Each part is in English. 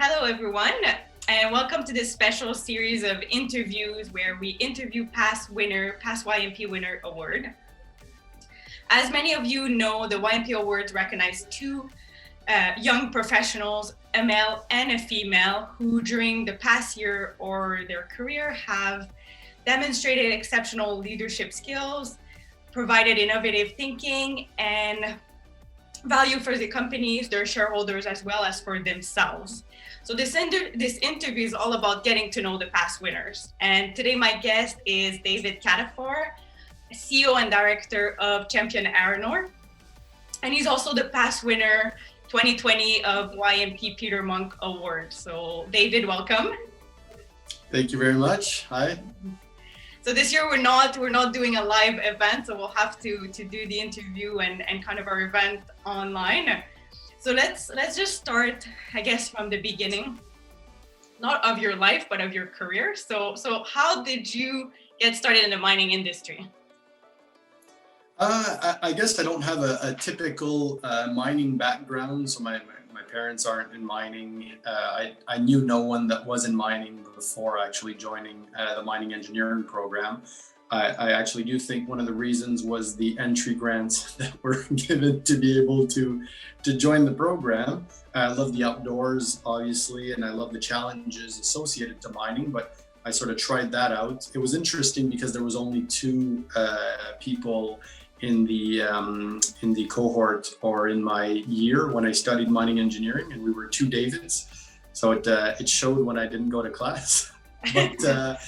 Hello, everyone, and welcome to this special series of interviews where we interview past YMP winner award. As many of you know, the YMP Awards recognize two young professionals, a male and a female, who during the past year or their career have demonstrated exceptional leadership skills, provided innovative thinking, and value for the companies, their shareholders, as well as for themselves. So this interview is all about getting to know the past winners. And today my guest is David Cataford, CEO and Director of Champion Aeronor. And he's also the past winner 2020 of YMP Peter Munk Awards. So David, welcome. Thank you very much. Hi. So this year we're not doing a live event, so we'll have to do the interview and kind of our event online. So let's just start, I guess, from the beginning, not of your life, but of your career. So how did you get started in the mining industry? I guess I don't have a typical mining background. So my parents aren't in mining. I knew no one that was in mining before actually joining the mining engineering program. I actually do think one of the reasons was the entry grants that were given to be able to join the program. I love the outdoors, obviously, and I love the challenges associated to mining, but I sort of tried that out. It was interesting because there was only two people in the cohort or in my year when I studied mining engineering, and we were two Davids. So it showed when I didn't go to class. But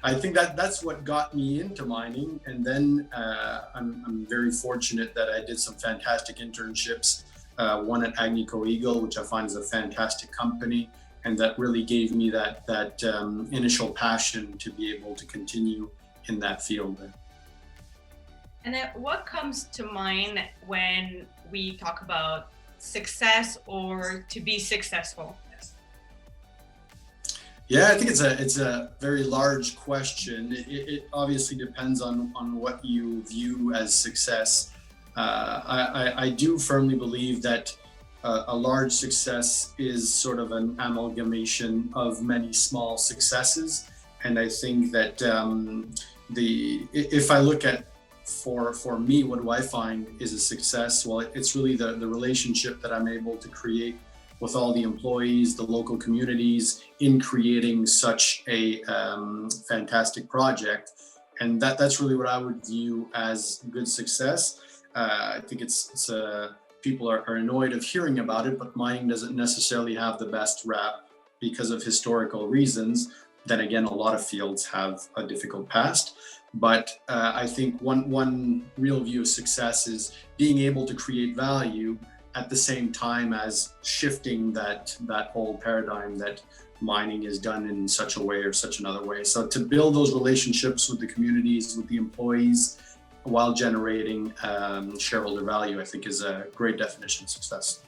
I think that's what got me into mining. And then I'm very fortunate that I did some fantastic internships. One at Agnico Eagle, which I find is a fantastic company, and that really gave me that initial passion to be able to continue in that field. And then what comes to mind when we talk about success or to be successful? Yeah, I think it's a very large question. It obviously depends on what you view as success. I do firmly believe that a large success is sort of an amalgamation of many small successes. And I think that if I look at for me, what do I find is a success? Well, it's really the relationship that I'm able to create with all the employees, the local communities, in creating such a fantastic project. And that's really what I would view as good success. I think it's people are annoyed of hearing about it, but mining doesn't necessarily have the best rap because of historical reasons. Then again, a lot of fields have a difficult past. But I think one real view of success is being able to create value at the same time as shifting that whole paradigm that mining is done in such a way or such another way. So to build those relationships with the communities, with the employees, while generating shareholder value, I think is a great definition of success.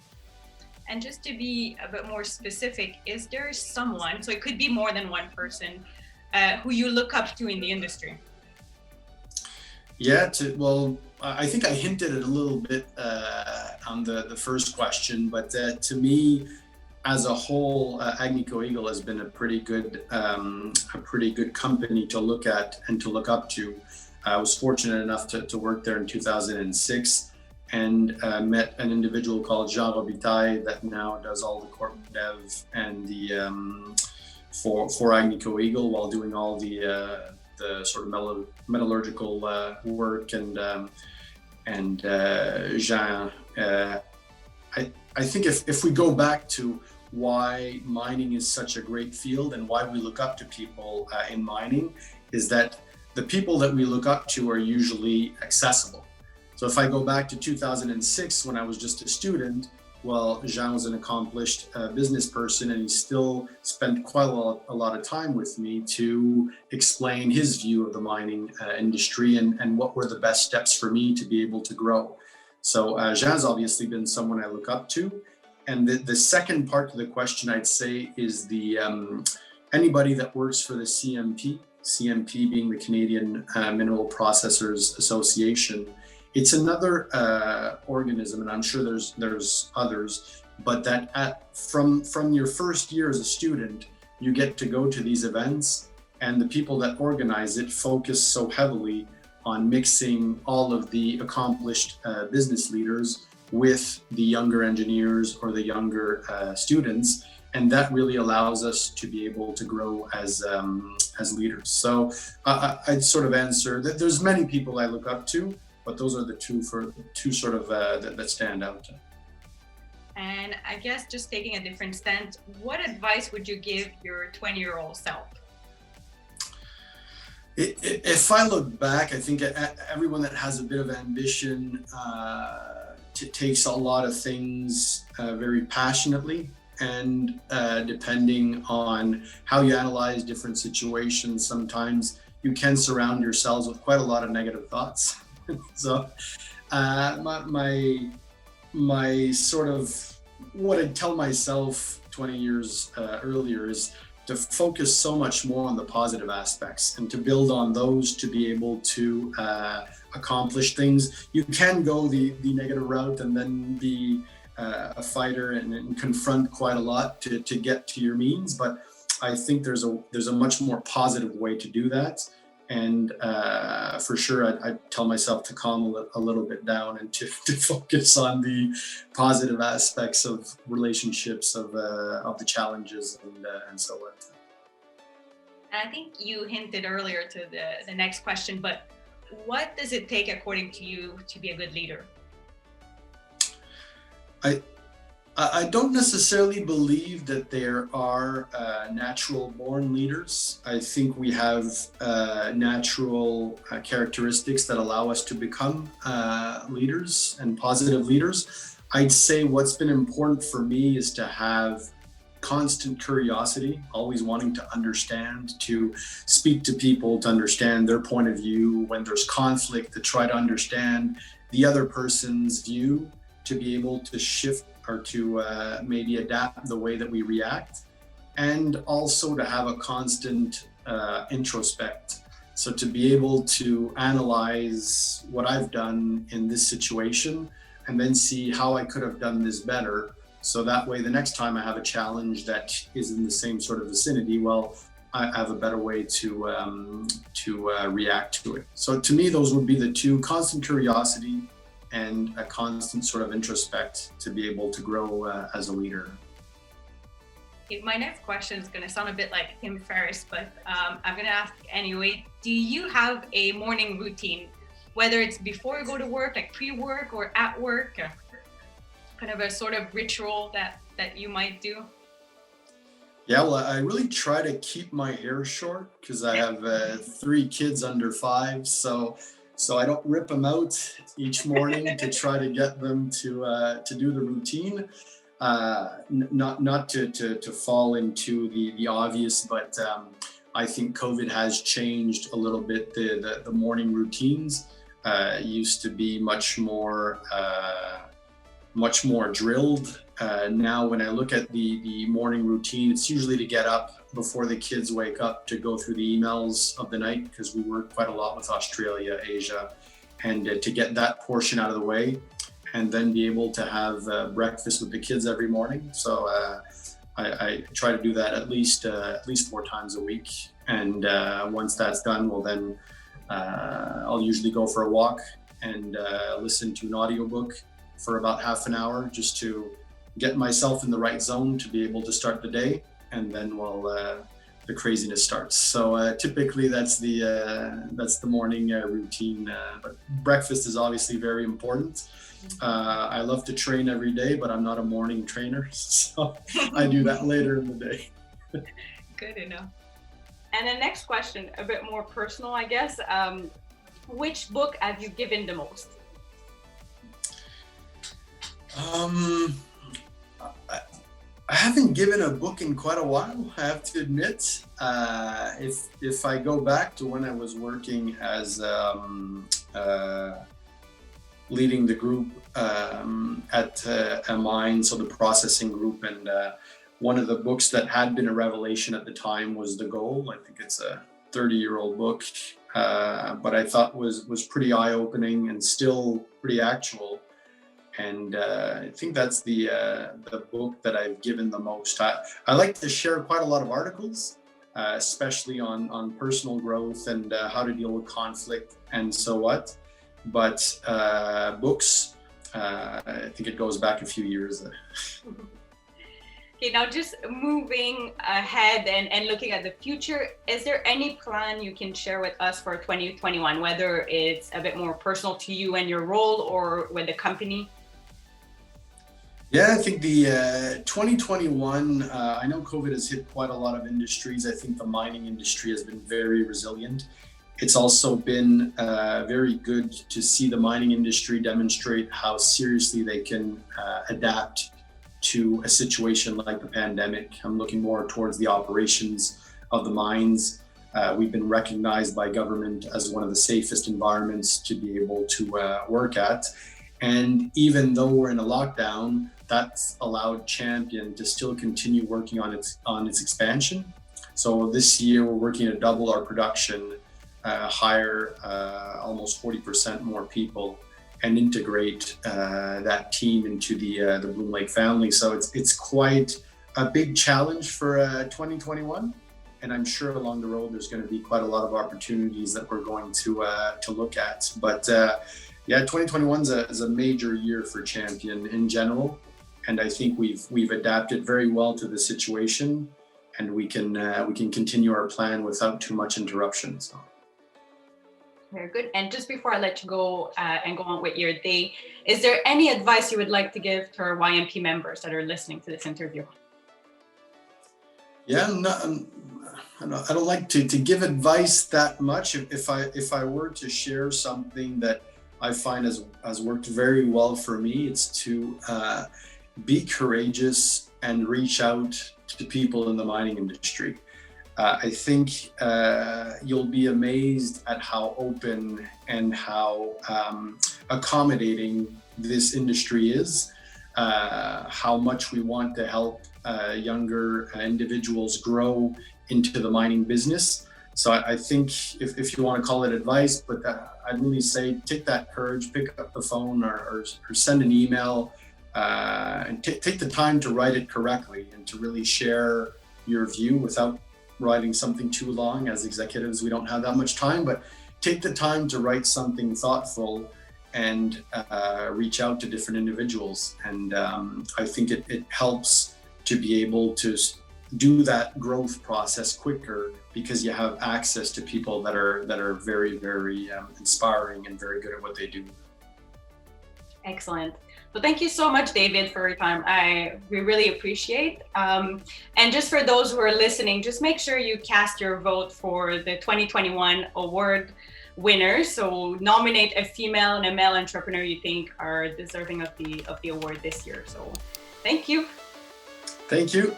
And just to be a bit more specific, is there someone, so it could be more than one person, who you look up to in the industry? Yeah, I think I hinted it a little bit on the first question, but to me, as a whole, Agnico Eagle has been a pretty good company to look at and to look up to. I was fortunate enough to work there in 2006 and met an individual called Jean Robitaille that now does all the corp dev and the for Agnico Eagle while doing all the sort of metallurgical work and Jean. I think if we go back to why mining is such a great field and why we look up to people in mining, is that the people that we look up to are usually accessible. So if I go back to 2006 when I was just a student, well, Jean was an accomplished business person, and he still spent quite a lot of time with me to explain his view of the mining industry and what were the best steps for me to be able to grow. So Jean's obviously been someone I look up to. And the second part to the question, I'd say, is the anybody that works for the CMP being the Canadian Mineral Processors Association. It's another organism, and I'm sure there's others, but that from your first year as a student, you get to go to these events, and the people that organize it focus so heavily on mixing all of the accomplished business leaders with the younger engineers or the younger students, and that really allows us to be able to grow as leaders. So I'd sort of answer that there's many people I look up to, but those are the two sort of that stand out. And I guess just taking a different stance, what advice would you give your 20-year-old self? If I look back, I think everyone that has a bit of ambition takes a lot of things very passionately, and depending on how you analyze different situations, sometimes you can surround yourselves with quite a lot of negative thoughts. So my sort of what I'd tell myself 20 years earlier is to focus so much more on the positive aspects and to build on those to be able to accomplish things. You can go the negative route and then be a fighter and confront quite a lot to get to your means, but I think there's a much more positive way to do that. And for sure, I'd tell myself to calm a little bit down and to focus on the positive aspects of relationships, of the challenges, and so on. And I think you hinted earlier to the next question, but what does it take, according to you, to be a good leader? I don't necessarily believe that there are natural born leaders. I think we have natural characteristics that allow us to become leaders and positive leaders. I'd say what's been important for me is to have constant curiosity, always wanting to understand, to speak to people, to understand their point of view. When there's conflict, to try to understand the other person's view, to be able to shift or to maybe adapt the way that we react, and also to have a constant introspect. So to be able to analyze what I've done in this situation and then see how I could have done this better. So that way, the next time I have a challenge that is in the same sort of vicinity, well, I have a better way to react to it. So to me, those would be the two: constant curiosity and a constant sort of introspect to be able to grow as a leader. Okay, my next question is going to sound a bit like Tim Ferriss, but I'm going to ask anyway. Do you have a morning routine, whether it's before you go to work, like pre-work, or at work, kind of a sort of ritual that you might do? Yeah, well, I really try to keep my hair short because I have 3 kids under 5, so I don't rip them out each morning to try to get them to do the routine. Not to fall into the obvious, but I think COVID has changed a little bit the morning routines. Used to be much more drilled. Now when I look at the morning routine, it's usually to get up before the kids wake up to go through the emails of the night, because we work quite a lot with Australia, Asia, and to get that portion out of the way, and then be able to have breakfast with the kids every morning. So I try to do that at least 4 times a week. And once that's done, well then I'll usually go for a walk and listen to an audiobook for about half an hour, just to get myself in the right zone to be able to start the day. And then the craziness starts. So typically that's the morning routine. But breakfast is obviously very important. I love to train every day, but I'm not a morning trainer, so I do that later in the day. Good enough. And the next question, a bit more personal, I guess. Which book have you given the most? I haven't given a book in quite a while, I have to admit. If I go back to when I was working as leading the group at a mine, so the processing group, and one of the books that had been a revelation at the time was The Goal. I think it's a 30-year-old book, but I thought was pretty eye-opening and still pretty actual. And I think that's the book that I've given the most. I like to share quite a lot of articles, especially on personal growth and how to deal with conflict and so what. But books, I think it goes back a few years. Okay, now just moving ahead and looking at the future, is there any plan you can share with us for 2021, whether it's a bit more personal to you and your role or with the company? Yeah, I think the 2021, I know COVID has hit quite a lot of industries. I think the mining industry has been very resilient. It's also been very good to see the mining industry demonstrate how seriously they can adapt to a situation like the pandemic. I'm looking more towards the operations of the mines. We've been recognized by government as one of the safest environments to be able to work at. And even though we're in a lockdown, that's allowed Champion to still continue working on its expansion. So this year we're working to double our production, hire almost 40% more people, and integrate that team into the Bloom Lake family. So it's quite a big challenge for 2021, and I'm sure along the road there's going to be quite a lot of opportunities that we're going to look at. But yeah, 2021 is a major year for Champion in general, and I think we've adapted very well to the situation, and we can continue our plan without too much interruption. So. Very good. And just before I let you go and go on with your day, is there any advice you would like to give to our YMP members that are listening to this interview? Yeah, I don't like to give advice that much. If I were to share something that I find has worked very well for me, it's to be courageous and reach out to people in the mining industry. I think you'll be amazed at how open and how accommodating this industry is, how much we want to help younger individuals grow into the mining business. So I think if you want to call it advice, but I'd really say take that courage, pick up the phone or send an email, and take the time to write it correctly and to really share your view without writing something too long. As executives, we don't have that much time, but take the time to write something thoughtful and reach out to different individuals. And I think it helps to be able to do that growth process quicker because you have access to people that are very, very inspiring and very good at what they do. Excellent. So thank you so much, David, for your time. We really appreciate. And just for those who are listening, just make sure you cast your vote for the 2021 award winners. So nominate a female and a male entrepreneur you think are deserving of the award this year. So thank you. Thank you.